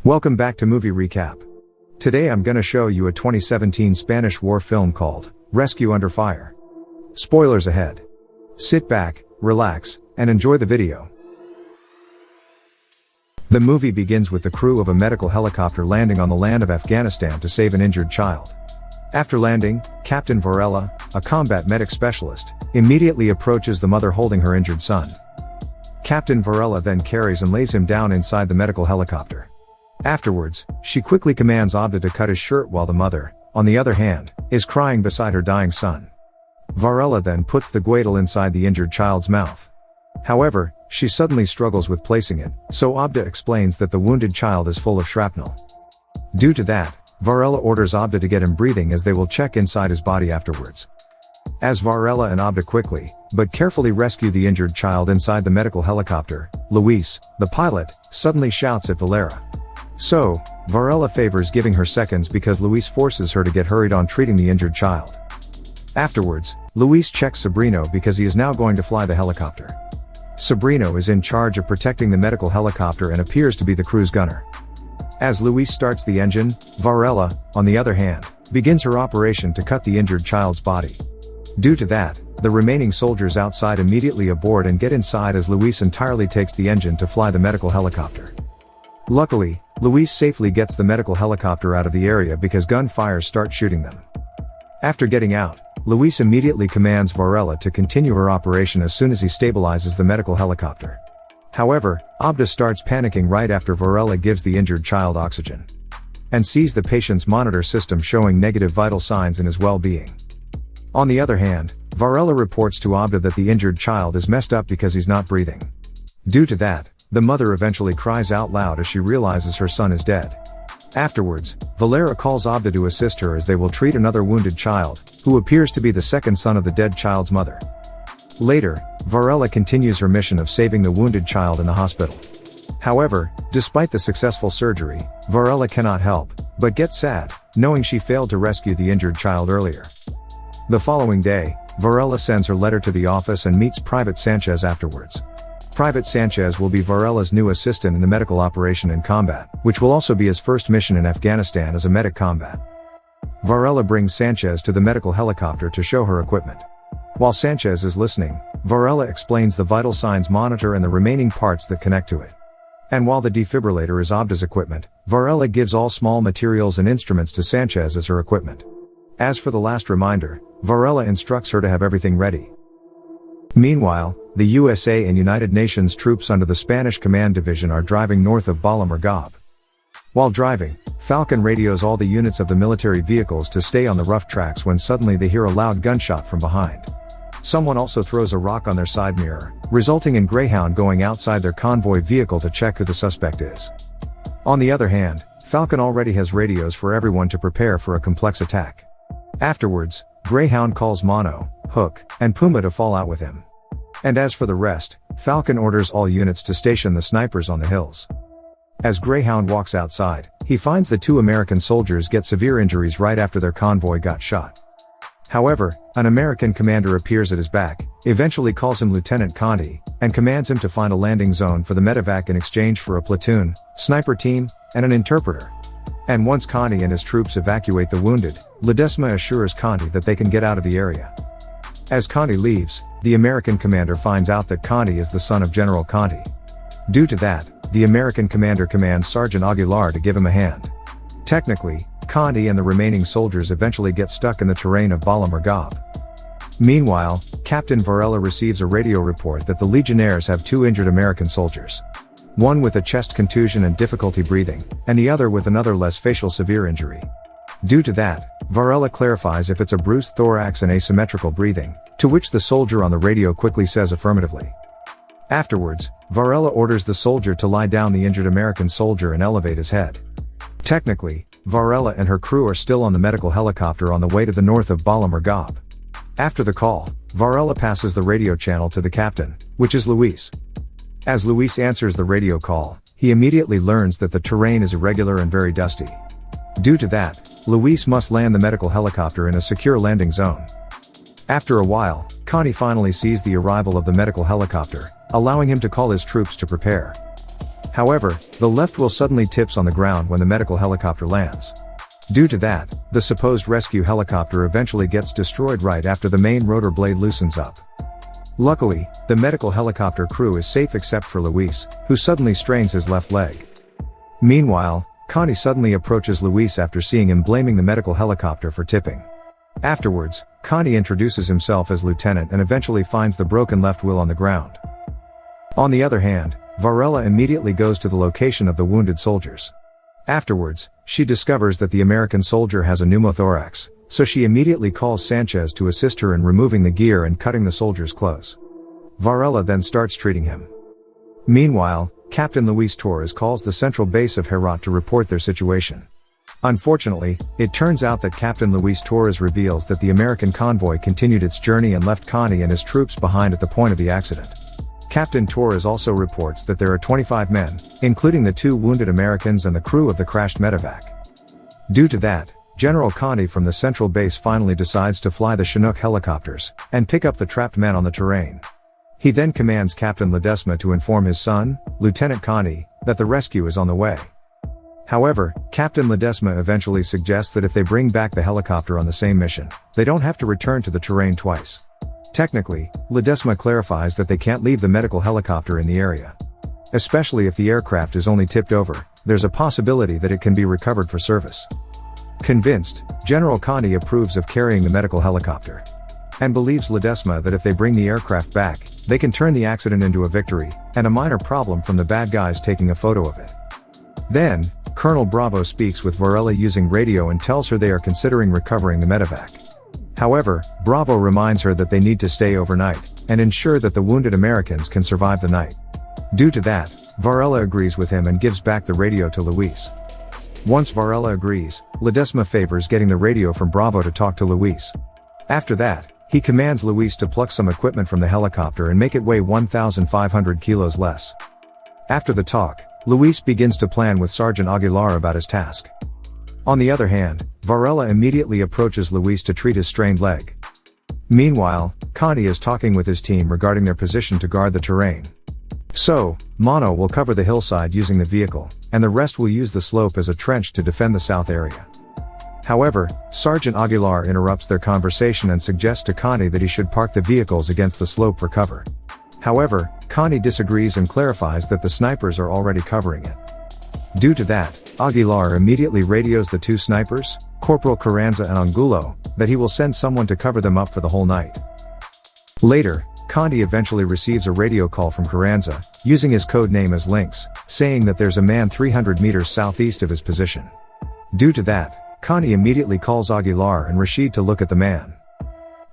Welcome back to Movie Recap. Today I'm gonna show you a 2017 Spanish war film called Rescue Under Fire. Spoilers ahead. Sit back, relax, and enjoy the video. The movie begins with the crew of a medical helicopter landing on the land of Afghanistan to save an injured child. After landing, Captain Varela, a combat medic specialist, immediately approaches the mother holding her injured son. Captain Varela then carries and lays him down inside the medical helicopter. Afterwards, she quickly commands Abda to cut his shirt while the mother, on the other hand, is crying beside her dying son. Varela then puts the guadal inside the injured child's mouth. However, she suddenly struggles with placing it, so Abda explains that the wounded child is full of shrapnel. Due to that, Varela orders Abda to get him breathing as they will check inside his body afterwards. As Varela and Abda quickly, but carefully rescue the injured child inside the medical helicopter, Luis, the pilot, suddenly shouts at Valera. So, Varela favors giving her seconds because Luis forces her to get hurried on treating the injured child. Afterwards, Luis checks Sabrino because he is now going to fly the helicopter. Sabrino is in charge of protecting the medical helicopter and appears to be the crew's gunner. As Luis starts the engine, Varela, on the other hand, begins her operation to cut the injured child's body. Due to that, the remaining soldiers outside immediately aboard and get inside as Luis entirely takes the engine to fly the medical helicopter. Luckily, Luis safely gets the medical helicopter out of the area because gunfire starts shooting them. After getting out, Luis immediately commands Varela to continue her operation as soon as he stabilizes the medical helicopter. However, Abda starts panicking right after Varela gives the injured child oxygen and sees the patient's monitor system showing negative vital signs in his well-being. On the other hand, Varela reports to Abda that the injured child is messed up because he's not breathing. Due to that, the mother eventually cries out loud as she realizes her son is dead. Afterwards, Valera calls Abda to assist her as they will treat another wounded child, who appears to be the second son of the dead child's mother. Later, Varela continues her mission of saving the wounded child in the hospital. However, despite the successful surgery, Varela cannot help but get sad, knowing she failed to rescue the injured child earlier. The following day, Varela sends her letter to the office and meets Private Sanchez afterwards. Private Sanchez will be Varela's new assistant in the medical operation in combat, which will also be his first mission in Afghanistan as a medic combat. Varela brings Sanchez to the medical helicopter to show her equipment. While Sanchez is listening, Varela explains the vital signs monitor and the remaining parts that connect to it. And while the defibrillator is Abda's equipment, Varela gives all small materials and instruments to Sanchez as her equipment. As for the last reminder, Varela instructs her to have everything ready. Meanwhile, the USA and United Nations troops under the Spanish Command Division are driving north of Bala Murghab. While driving, Falcon radios all the units of the military vehicles to stay on the rough tracks when suddenly they hear a loud gunshot from behind. Someone also throws a rock on their side mirror, resulting in Greyhound going outside their convoy vehicle to check who the suspect is. On the other hand, Falcon already has radios for everyone to prepare for a complex attack. Afterwards, Greyhound calls Mono, Hook, and Puma to fall out with him. And as for the rest, Falcon orders all units to station the snipers on the hills. As Greyhound walks outside, he finds the two American soldiers get severe injuries right after their convoy got shot. However, an American commander appears at his back, eventually calls him Lieutenant Conti, and commands him to find a landing zone for the medevac in exchange for a platoon, sniper team, and an interpreter. And once Conti and his troops evacuate the wounded, Ledesma assures Conti that they can get out of the area. As Conti leaves, the American commander finds out that Conti is the son of General Conti. Due to that, the American commander commands Sergeant Aguilar to give him a hand. Technically, Conti and the remaining soldiers eventually get stuck in the terrain of Bala Murghab. Meanwhile, Captain Varela receives a radio report that the Legionnaires have two injured American soldiers. One with a chest contusion and difficulty breathing, and the other with another less facial severe injury. Due to that, Varela clarifies if it's a bruised thorax and asymmetrical breathing, to which the soldier on the radio quickly says affirmatively. Afterwards, Varela orders the soldier to lie down the injured American soldier and elevate his head. Technically, Varela and her crew are still on the medical helicopter on the way to the north of Bala Murghab. After the call, Varela passes the radio channel to the captain, which is Luis. As Luis answers the radio call, he immediately learns that the terrain is irregular and very dusty. Due to that, Luis must land the medical helicopter in a secure landing zone. After a while, Conti finally sees the arrival of the medical helicopter, allowing him to call his troops to prepare. However, the left wheel suddenly tips on the ground when the medical helicopter lands. Due to that, the supposed rescue helicopter eventually gets destroyed right after the main rotor blade loosens up. Luckily, the medical helicopter crew is safe except for Luis, who suddenly strains his left leg. Meanwhile, Connie suddenly approaches Luis after seeing him blaming the medical helicopter for tipping. Afterwards, Connie introduces himself as lieutenant and eventually finds the broken left wheel on the ground. On the other hand, Varela immediately goes to the location of the wounded soldiers. Afterwards, she discovers that the American soldier has a pneumothorax, so she immediately calls Sanchez to assist her in removing the gear and cutting the soldier's clothes. Varela then starts treating him. Meanwhile, Captain Luis Torres calls the central base of Herat to report their situation. Unfortunately, it turns out that Captain Luis Torres reveals that the American convoy continued its journey and left Connie and his troops behind at the point of the accident. Captain Torres also reports that there are 25 men, including the 2 wounded Americans and the crew of the crashed medevac. Due to that, General Connie from the central base finally decides to fly the Chinook helicopters and pick up the trapped men on the terrain. He then commands Captain Ledesma to inform his son, Lieutenant Connie, that the rescue is on the way. However, Captain Ledesma eventually suggests that if they bring back the helicopter on the same mission, they don't have to return to the terrain twice. Technically, Ledesma clarifies that they can't leave the medical helicopter in the area. Especially if the aircraft is only tipped over, there's a possibility that it can be recovered for service. Convinced, General Connie approves of carrying the medical helicopter. And believes Ledesma that if they bring the aircraft back, they can turn the accident into a victory, and a minor problem from the bad guys taking a photo of it. Then, Colonel Bravo speaks with Varela using radio and tells her they are considering recovering the medevac. However, Bravo reminds her that they need to stay overnight, and ensure that the wounded Americans can survive the night. Due to that, Varela agrees with him and gives back the radio to Luis. Once Varela agrees, Ledesma favors getting the radio from Bravo to talk to Luis. After that, he commands Luis to pluck some equipment from the helicopter and make it weigh 1,500 kilos less. After the talk, Luis begins to plan with Sergeant Aguilar about his task. On the other hand, Varela immediately approaches Luis to treat his strained leg. Meanwhile, Connie is talking with his team regarding their position to guard the terrain. So, Mono will cover the hillside using the vehicle, and the rest will use the slope as a trench to defend the south area. However, Sergeant Aguilar interrupts their conversation and suggests to Connie that he should park the vehicles against the slope for cover. However, Connie disagrees and clarifies that the snipers are already covering it. Due to that, Aguilar immediately radios the 2 snipers, Corporal Carranza and Angulo, that he will send someone to cover them up for the whole night. Later, Connie eventually receives a radio call from Carranza, using his code name as Lynx, saying that there's a man 300 meters southeast of his position. Due to that, Connie immediately calls Aguilar and Rashid to look at the man.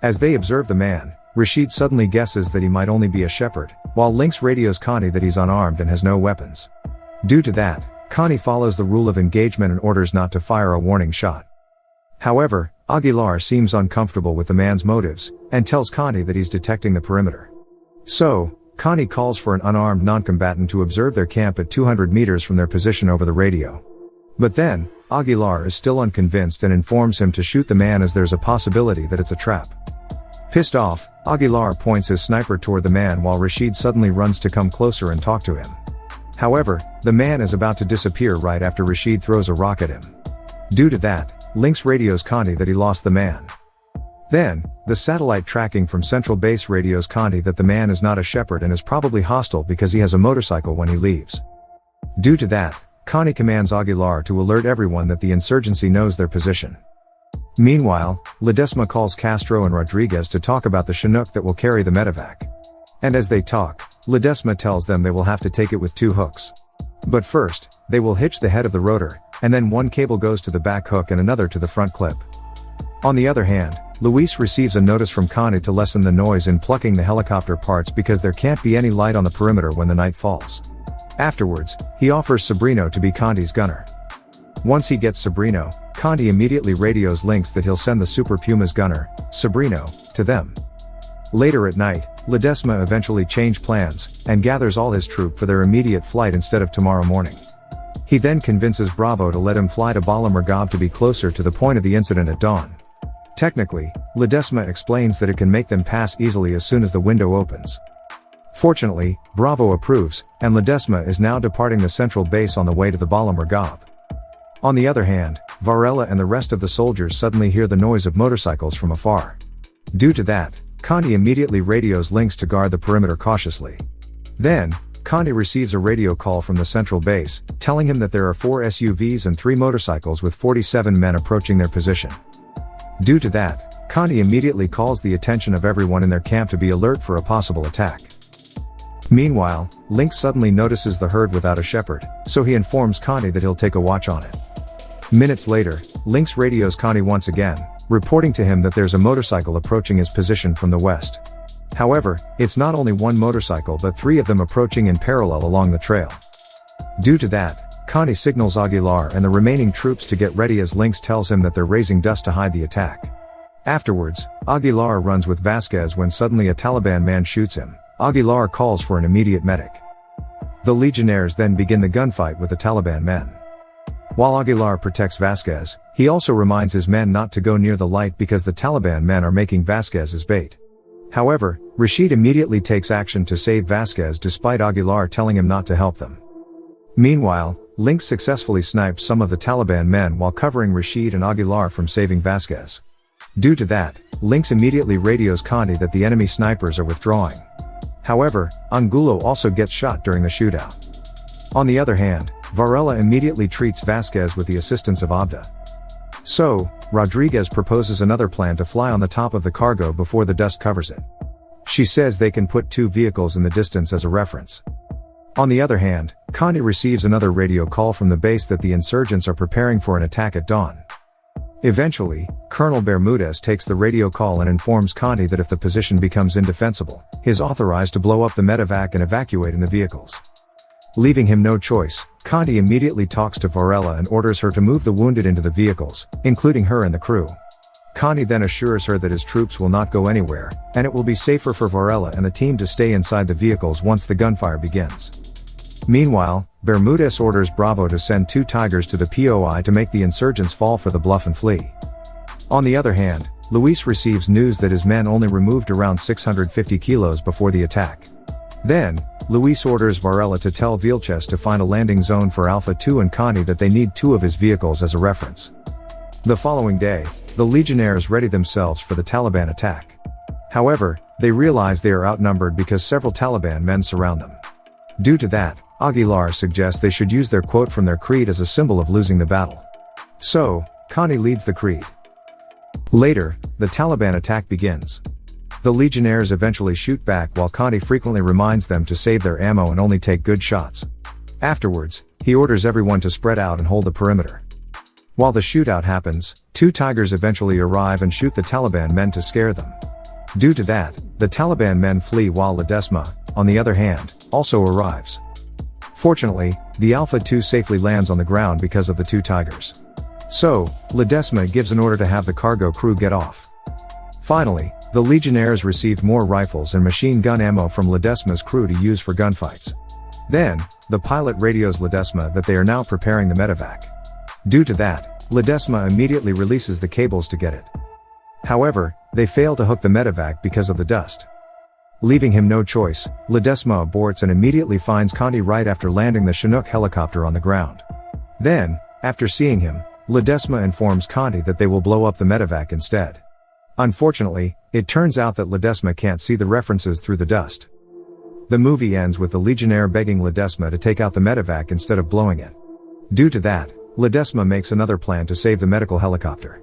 As they observe the man, Rashid suddenly guesses that he might only be a shepherd, while Lynx radios Connie that he's unarmed and has no weapons. Due to that, Connie follows the rule of engagement and orders not to fire a warning shot. However, Aguilar seems uncomfortable with the man's motives, and tells Connie that he's detecting the perimeter. So, Connie calls for an unarmed non-combatant to observe their camp at 200 meters from their position over the radio. But then, Aguilar is still unconvinced and informs him to shoot the man as there's a possibility that it's a trap. Pissed off, Aguilar points his sniper toward the man while Rashid suddenly runs to come closer and talk to him. However, the man is about to disappear right after Rashid throws a rock at him. Due to that, Lynx radios Connie that he lost the man. Then, the satellite tracking from Central Base radios Connie that the man is not a shepherd and is probably hostile because he has a motorcycle when he leaves. Due to that, Connie commands Aguilar to alert everyone that the insurgency knows their position. Meanwhile, Ledesma calls Castro and Rodriguez to talk about the Chinook that will carry the medevac. And as they talk, Ledesma tells them they will have to take it with 2 hooks. But first, they will hitch the head of the rotor, and then one cable goes to the back hook and another to the front clip. On the other hand, Luis receives a notice from Connie to lessen the noise in plucking the helicopter parts because there can't be any light on the perimeter when the night falls. Afterwards, he offers Sabrino to be Connie's gunner. Once he gets Sabrino, Connie immediately radios Lynx that he'll send the Super Puma's gunner, Sabrino, to them. Later at night, Ledesma eventually changes plans, and gathers all his troop for their immediate flight instead of tomorrow morning. He then convinces Bravo to let him fly to Bala Murghab to be closer to the point of the incident at dawn. Technically, Ledesma explains that it can make them pass easily as soon as the window opens. Fortunately, Bravo approves, and Ledesma is now departing the central base on the way to the Bala Murghab. On the other hand, Varela and the rest of the soldiers suddenly hear the noise of motorcycles from afar. Due to that, Conti immediately radios Lynx to guard the perimeter cautiously. Then, Conti receives a radio call from the central base, telling him that there are 4 SUVs and 3 motorcycles with 47 men approaching their position. Due to that, Conti immediately calls the attention of everyone in their camp to be alert for a possible attack. Meanwhile, Lynx suddenly notices the herd without a shepherd, so he informs Conti that he'll take a watch on it. Minutes later, Lynx radios Conti once again, reporting to him that there's a motorcycle approaching his position from the west. However, it's not only 1 motorcycle but 3 of them approaching in parallel along the trail. Due to that, Conti signals Aguilar and the remaining troops to get ready as Lynx tells him that they're raising dust to hide the attack. Afterwards, Aguilar runs with Vasquez when suddenly a Taliban man shoots him. Aguilar calls for an immediate medic. The legionnaires then begin the gunfight with the Taliban men. While Aguilar protects Vasquez, he also reminds his men not to go near the light because the Taliban men are making Vasquez as bait. However, Rashid immediately takes action to save Vasquez despite Aguilar telling him not to help them. Meanwhile, Lynx successfully snipes some of the Taliban men while covering Rashid and Aguilar from saving Vasquez. Due to that, Lynx immediately radios Conti that the enemy snipers are withdrawing. However, Angulo also gets shot during the shootout. On the other hand, Varela immediately treats Vasquez with the assistance of Abda. So, Rodriguez proposes another plan to fly on the top of the cargo before the dust covers it. She says they can put 2 vehicles in the distance as a reference. On the other hand, Conti receives another radio call from the base that the insurgents are preparing for an attack at dawn. Eventually, Colonel Bermudez takes the radio call and informs Conti that if the position becomes indefensible, he is authorized to blow up the medevac and evacuate in the vehicles. Leaving him no choice, Conti immediately talks to Varela and orders her to move the wounded into the vehicles, including her and the crew. Conti then assures her that his troops will not go anywhere, and it will be safer for Varela and the team to stay inside the vehicles once the gunfire begins. Meanwhile, Bermudez orders Bravo to send 2 Tigers to the POI to make the insurgents fall for the bluff and flee. On the other hand, Luis receives news that his men only removed around 650 kilos before the attack. Then, Luis orders Varela to tell Vilches to find a landing zone for Alpha 2 and Conti that they need 2 of his vehicles as a reference. The following day, the legionnaires ready themselves for the Taliban attack. However, they realize they are outnumbered because several Taliban men surround them. Due to that, Aguilar suggests they should use their quote from their creed as a symbol of losing the battle. So, Conti leads the creed. Later, the Taliban attack begins. The legionnaires eventually shoot back while Conti frequently reminds them to save their ammo and only take good shots. Afterwards, he orders everyone to spread out and hold the perimeter. While the shootout happens, 2 Tigers eventually arrive and shoot the Taliban men to scare them. Due to that, the Taliban men flee while Ledesma, on the other hand, also arrives. Fortunately, the Alpha 2 safely lands on the ground because of the 2 Tigers. So, Ledesma gives an order to have the cargo crew get off. Finally, the legionnaires received more rifles and machine gun ammo from Ledesma's crew to use for gunfights. Then, the pilot radios Ledesma that they are now preparing the medevac. Due to that, Ledesma immediately releases the cables to get it. However, they fail to hook the medevac because of the dust. Leaving him no choice, Ledesma aborts and immediately finds Conti right after landing the Chinook helicopter on the ground. Then, after seeing him, Ledesma informs Conti that they will blow up the medevac instead. Unfortunately, it turns out that Ledesma can't see the references through the dust. The movie ends with the legionnaire begging Ledesma to take out the medevac instead of blowing it. Due to that, Ledesma makes another plan to save the medical helicopter.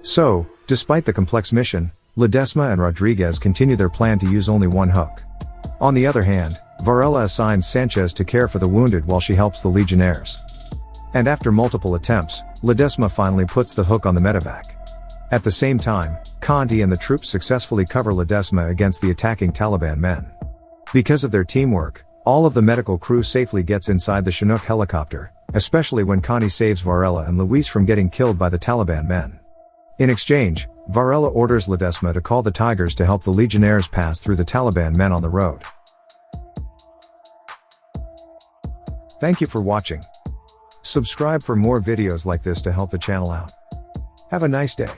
So, despite the complex mission, Ledesma and Rodriguez continue their plan to use only one hook. On the other hand, Varela assigns Sanchez to care for the wounded while she helps the legionnaires. And after multiple attempts, Ledesma finally puts the hook on the medevac. At the same time, Conti and the troops successfully cover Ledesma against the attacking Taliban men. Because of their teamwork, all of the medical crew safely gets inside the Chinook helicopter, especially when Conti saves Varela and Luis from getting killed by the Taliban men. In exchange, Varela orders Ledesma to call the Tigers to help the legionnaires pass through the Taliban men on the road. Thank you for watching. Subscribe for more videos like this to help the channel out. Have a nice day.